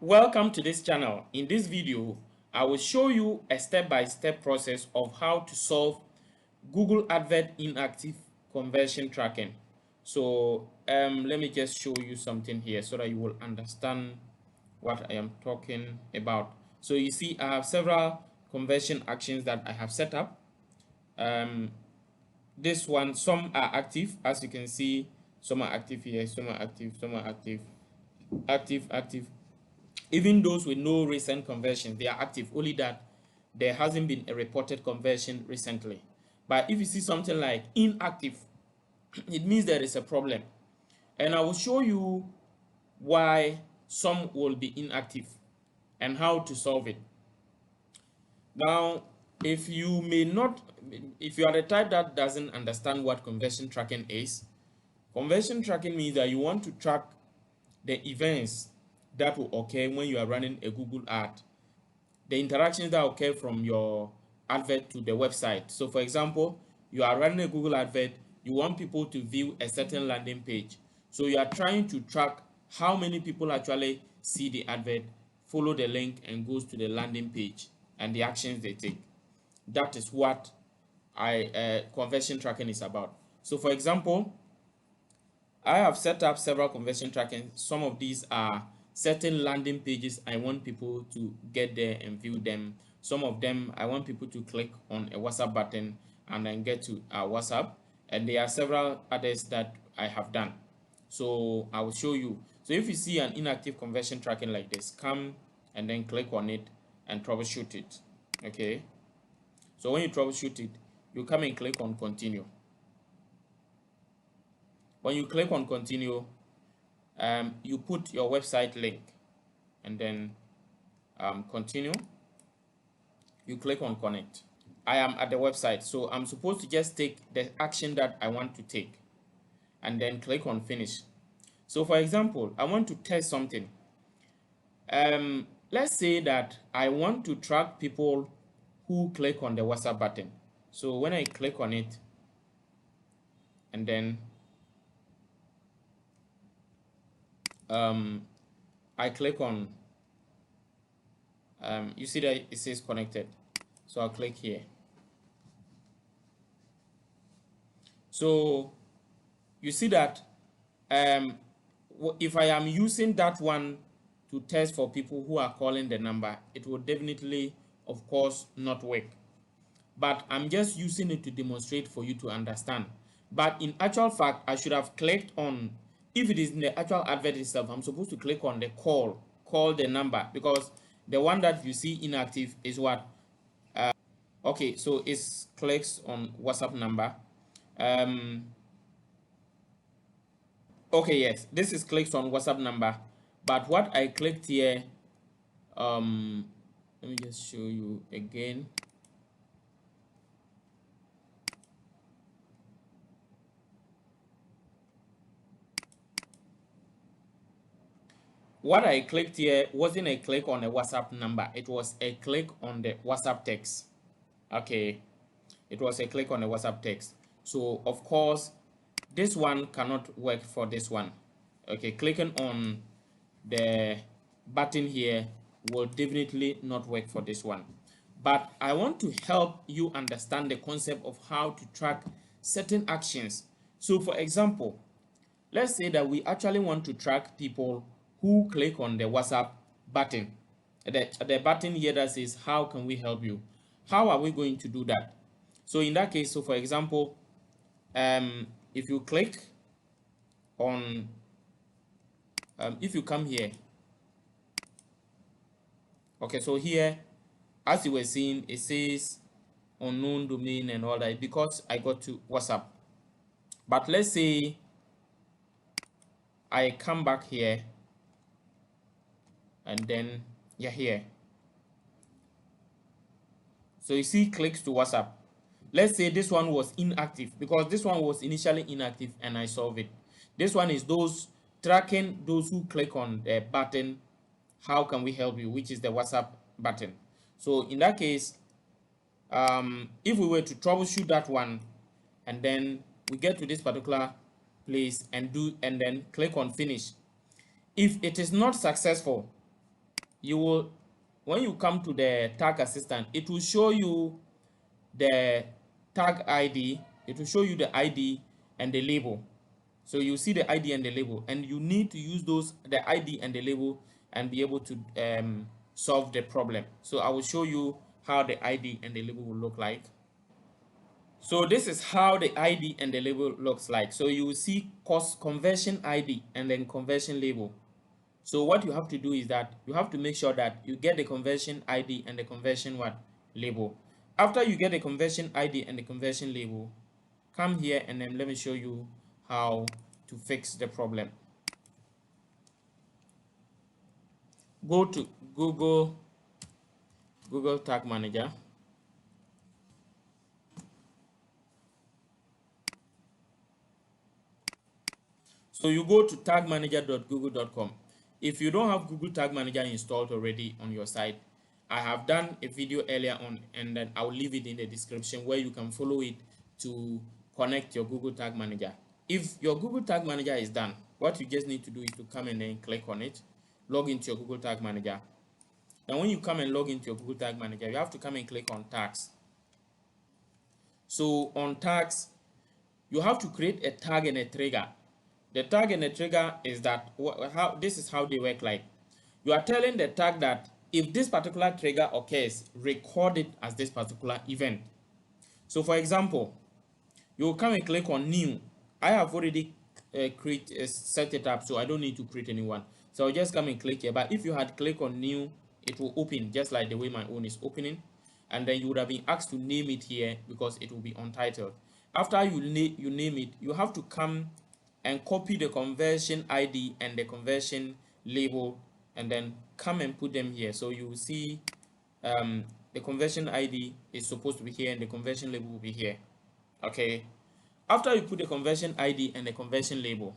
Welcome to this channel. In this video, I will show you a step-by-step process of how to solve Google Advert inactive conversion tracking. So let me just show you something here so that you will understand what I am talking about. So you see, I have several conversion actions that I have set up. This one, some are active, as you can see. Some are active here, some are active, some are active, active. Even those with no recent conversions, they are active, only that there hasn't been a reported conversion recently. But if you see something like inactive, it means there is a problem. And I will show you why some will be inactive and how to solve it. Now, if you are the type that doesn't understand what conversion tracking is, conversion tracking means that you want to track the events that will occur when you are running a Google ad, the interactions that occur from your advert to the website. So for example, you are running a Google advert, you want people to view a certain landing page. So you are trying to track how many people actually see the advert, follow the link, and goes to the landing page and the actions they take. That is what conversion tracking is about. So for example, I have set up several conversion tracking. Some of these are certain landing pages I want people to get there and view them. Some of them I want people to click on a WhatsApp button and then get to WhatsApp. And there are several others that I have done. So I will show you. So if you see an inactive conversion tracking like this, come and then click on it and troubleshoot it. Okay. So when you troubleshoot it, you come and click on continue. When you click on continue, you put your website link and then continue. You click on connect. I am at the website, so I'm supposed to just take the action that I want to take and then click on finish. So for example, I want to test something. Let's say that I want to track people who click on the WhatsApp button. So when I click on it and then I click on, you see that it says connected. So I'll click here. So you see that if I am using that one to test for people who are calling the number, it will definitely, of course, not work. But I'm just using it to demonstrate for you to understand. But in actual fact, I should have clicked on, if it is in the actual advert itself, I'm supposed to click on the call the number, because the one that you see inactive is what? Okay, so it clicks on WhatsApp number. Okay, yes, this is clicks on WhatsApp number. But what I clicked here, let me just show you again. What I clicked here wasn't a click on a WhatsApp number. It was a click on the WhatsApp text. Okay, it was a click on the WhatsApp text. So of course, this one cannot work for this one. Okay, clicking on the button here will definitely not work for this one. But I want to help you understand the concept of how to track certain actions. So for example, let's say that we actually want to track people who click on the WhatsApp button. The button here that says, how can we help you? How are we going to do that? So in that case, so for example, if you click on, if you come here, okay, so here, as you were seeing, it says unknown domain and all that because I got to WhatsApp. But let's say I come back here and then you're here. So you see clicks to WhatsApp. Let's say this one was inactive because this one was initially inactive and I solved it. This one is those tracking those who click on the button, how can we help you, which is the WhatsApp button. So in that case, if we were to troubleshoot that one and then we get to this particular place and then click on finish. If it is not successful, you will, when you come to the tag assistant, it will show you the tag ID. It will show you the ID and the label. So you see the ID and the label, and you need to use those, the ID and the label, and be able to solve the problem. So I will show you how the ID and the label will look like. So this is how the ID and the label looks like. So you will see cost conversion ID and then conversion label. So what you have to do is that you have to make sure that you get the conversion ID and the conversion what label. After you get the conversion ID and the conversion label, come here and then let me show you how to fix the problem. Go to Google Tag Manager. So you go to tagmanager.google.com. If you don't have Google Tag Manager installed already on your site, I have done a video earlier on, and then I'll leave it in the description where you can follow it to connect your Google Tag Manager. If your Google Tag Manager is done, what you just need to do is to come and then click on it, log into your Google Tag Manager. Now when you come and log into your Google Tag Manager, you have to come and click on tags. So on tags, you have to create a tag and a trigger. The tag and the trigger is that this is how they work. Like, you are telling the tag that if this particular trigger occurs, record it as this particular event. So for example, you will come and click on new. I have already set it up, so I don't need to create a new one. So I'll just come and click here. But if you had clicked on new, it will open just like the way my own is opening, and then you would have been asked to name it here because it will be untitled. After you name it, you have to come and copy the conversion ID and the conversion label, and then come and put them here. So you will see the conversion ID is supposed to be here and the conversion label will be here. Okay, after you put the conversion ID and the conversion label,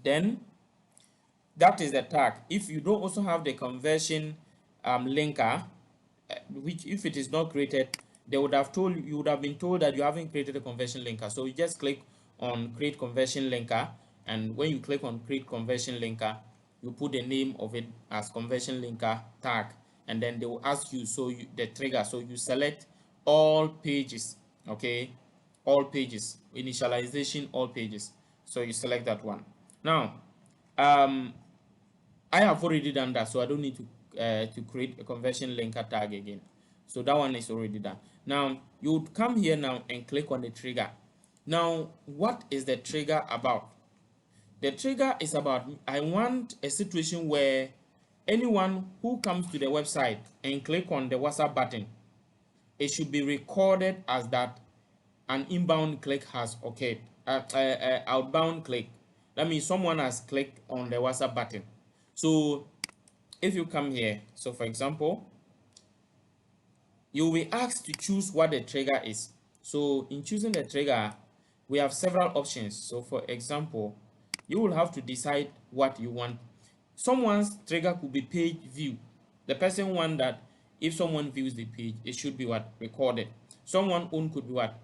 then that is the tag. If you don't also have the conversion linker, which if it is not created, they would have told you, would have been told that you haven't created a conversion linker. So you just click on create conversion linker, and when you click on create conversion linker, you put the name of it as conversion linker tag, and then they will ask you, so the trigger, so you select all pages. Okay, all pages, initialization all pages, so you select that one. Now I have already done that, so I don't need to create a conversion linker tag again. So that one is already done. Now you would come here now and click on the trigger. Now what is the trigger about? The trigger is about, I want a situation where anyone who comes to the website and click on the WhatsApp button, it should be recorded as that an inbound click has occurred, outbound click. That means someone has clicked on the WhatsApp button. So if you come here, so for example, you will be asked to choose what the trigger is. So in choosing the trigger, we have several options. So for example, you will have to decide what you want. Someone's trigger could be page view. The person want that if someone views the page, it should be what? Recorded. Someone own could be what?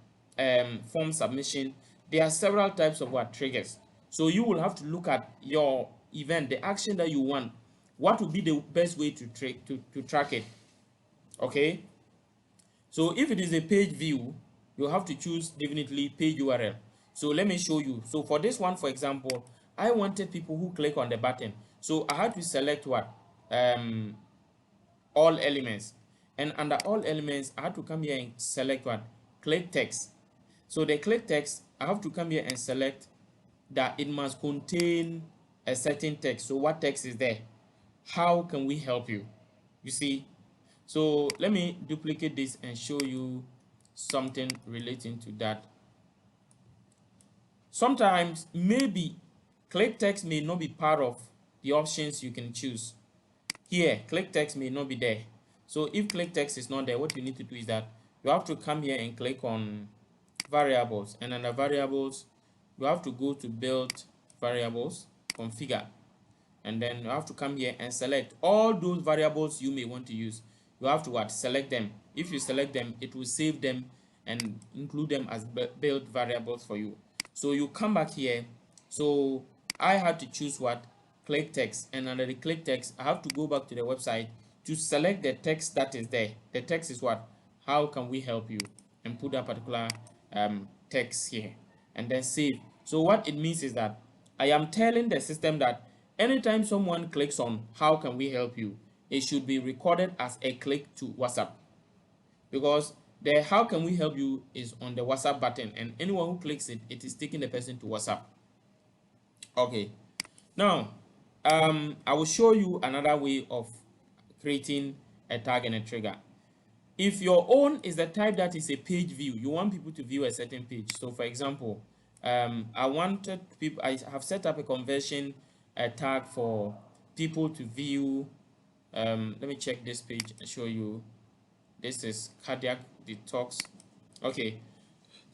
Form submission. There are several types of what? Triggers. So you will have to look at your event, the action that you want. What would be the best way to track it? Okay. So if it is a page view, you have to choose definitely page URL. So let me show you. So for this one, for example, I wanted people who click on the button. So I had to select what? All elements. And under all elements, I had to come here and select what? Click text. So the click text, I have to come here and select that it must contain a certain text. So what text is there? How can we help you? You see? So let me duplicate this and show you something relating to that. Sometimes maybe click text may not be part of the options you can choose. Here, click text may not be there. So if click text is not there, what you need to do is that you have to come here and click on variables, and under variables, you have to go to build variables, configure, and then you have to come here and select all those variables you may want to use. You have to what? Select them. If you select them, it will save them and include them as build variables for you. So you come back here. So I had to choose what? click text, and under the click text, I have to go back to the website to select the text that is there. The text is what? How can we help you? And put that particular text here and then save. So what it means is that I am telling the system that anytime someone clicks on how can we help you, it should be recorded as a click to WhatsApp, because the how can we help you is on the WhatsApp button, and anyone who clicks it, it is taking the person to WhatsApp. Okay, now I will show you another way of creating a tag and a trigger. If your own is the type that is a page view, you want people to view a certain page. So for example, I have set up a conversion tag for people to view. Let me check this page and show you. This is cardiac detox. Okay,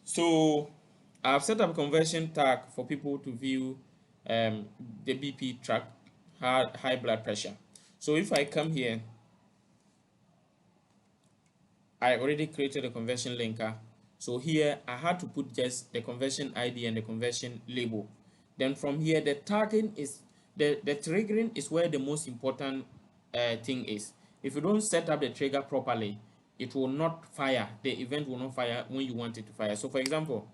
so I've set up a conversion tag for people to view the BP track, high blood pressure. So if I come here, I already created a conversion linker. So here I had to put just the conversion ID and the conversion label. Then from here, the tagging is the triggering is where the most important thing is. If you don't set up the trigger properly, it will not fire. The event will not fire when you want it to fire. So for example,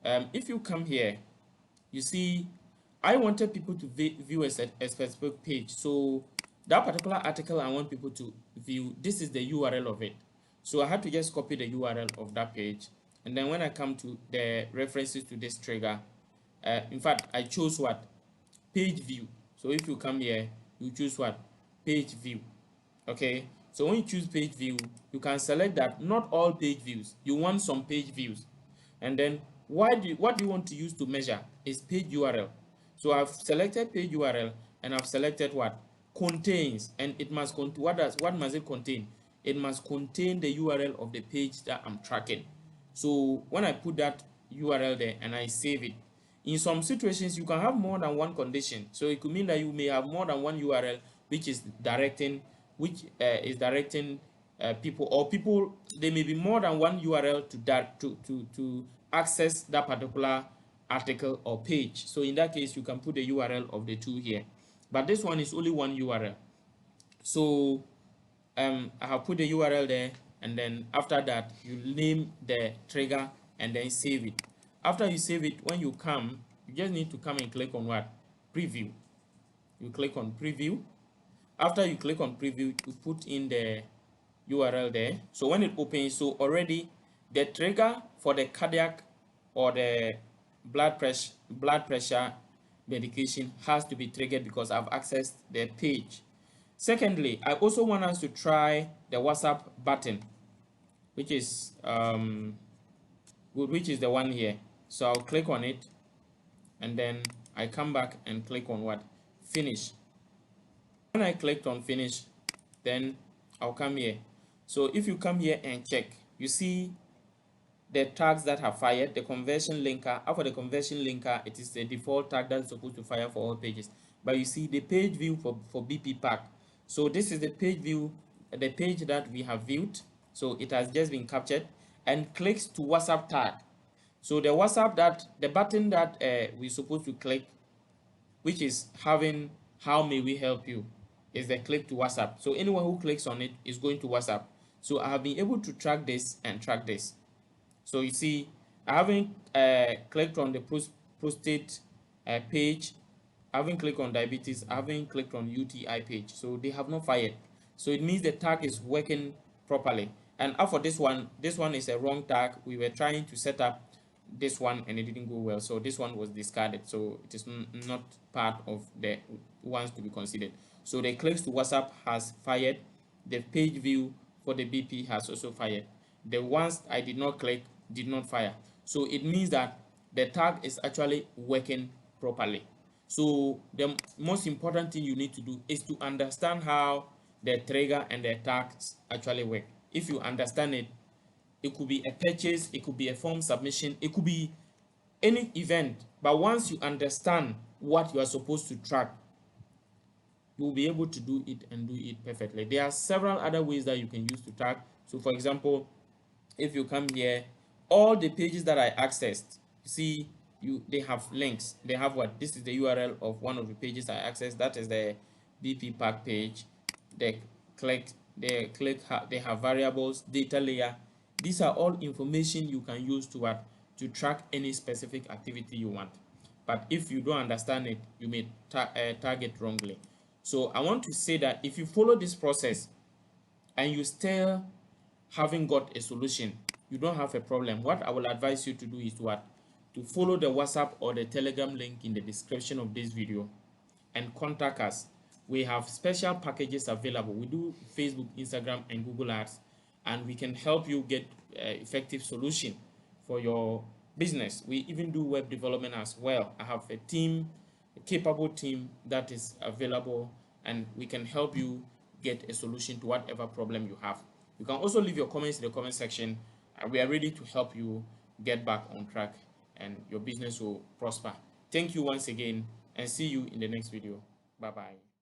if you come here, you see I wanted people to view a specific page. So that particular article I want people to view, this is the URL of it. So I had to just copy the URL of that page, and then when I come to the references to this trigger, in fact I chose what? Page view. So if you come here, you choose what? Page view. Okay, so when you choose page view, you can select that not all page views, you want some page views. And then what do you want to use to measure is page URL. So I've selected page URL, and I've selected what? Contains, and it must contain what must it contain? It must contain the URL of the page that I'm tracking. So when I put that URL there and I save it, in some situations you can have more than one condition. So it could mean that you may have more than one URL which is directing people, or people, there may be more than one URL to access that particular article or page. So in that case, you can put the URL of the two here, but this one is only one URL. So I have put the URL there, and then after that you name the trigger and then save it. After you save it, when you come, you just need to come and click on what? Preview. You click on preview. After you click on preview, you put in the URL there. So when it opens, so already the trigger for the cardiac or the blood pressure medication has to be triggered because I've accessed the page. Secondly, I also want us to try the WhatsApp button, which is the one here. So I'll click on it, and then I come back and click on what? Finish. When I clicked on finish, then I'll come here. So if you come here and check, you see the tags that have fired. The conversion linker, after the conversion linker, it is the default tag that's supposed to fire for all pages. But you see the page view for BP pack. So this is the page view, the page that we have viewed. So it has just been captured and clicks to WhatsApp tag. So the button that we're supposed to click, which is having how may we help you, is the click to WhatsApp. So anyone who clicks on it is going to WhatsApp. So I have been able to track this and track this. So you see, I haven't clicked on the prostate page. I haven't clicked on diabetes. I haven't clicked on UTI page. So they have not fired. So it means the tag is working properly. And for this one is a wrong tag. We were trying to set up this one and it didn't go well. So this one was discarded. So it is not part of the ones to be considered. So the clicks to WhatsApp has fired. The page view for the BP has also fired. The ones I did not click did not fire. So it means that the tag is actually working properly. So the most important thing you need to do is to understand how the trigger and the tags actually work. If you understand it, it could be a purchase, it could be a form submission, it could be any event. But once you understand what you are supposed to track, you will be able to do it and do it perfectly. There are several other ways that you can use to track. So for example, if you come here, all the pages that I accessed, you see they have links. They have what? This is the URL of one of the pages I accessed. That is the BP pack page. They they have variables, data layer. These are all information you can use to what? To track any specific activity you want. But if you don't understand it, you may target wrongly. So I want to say that if you follow this process and you still haven't got a solution, you don't have a problem, what I will advise you to do is what? To follow the WhatsApp or the Telegram link in the description of this video and contact us. We have special packages available. We do Facebook, Instagram, and Google Ads, and we can help you get effective solution for your business. We even do web development as well. I have a team, a capable team that is available, and we can help you get a solution to whatever problem you have. You can also leave your comments in the comment section, and we are ready to help you get back on track and your business will prosper. Thank you once again, and see you in the next video. Bye bye.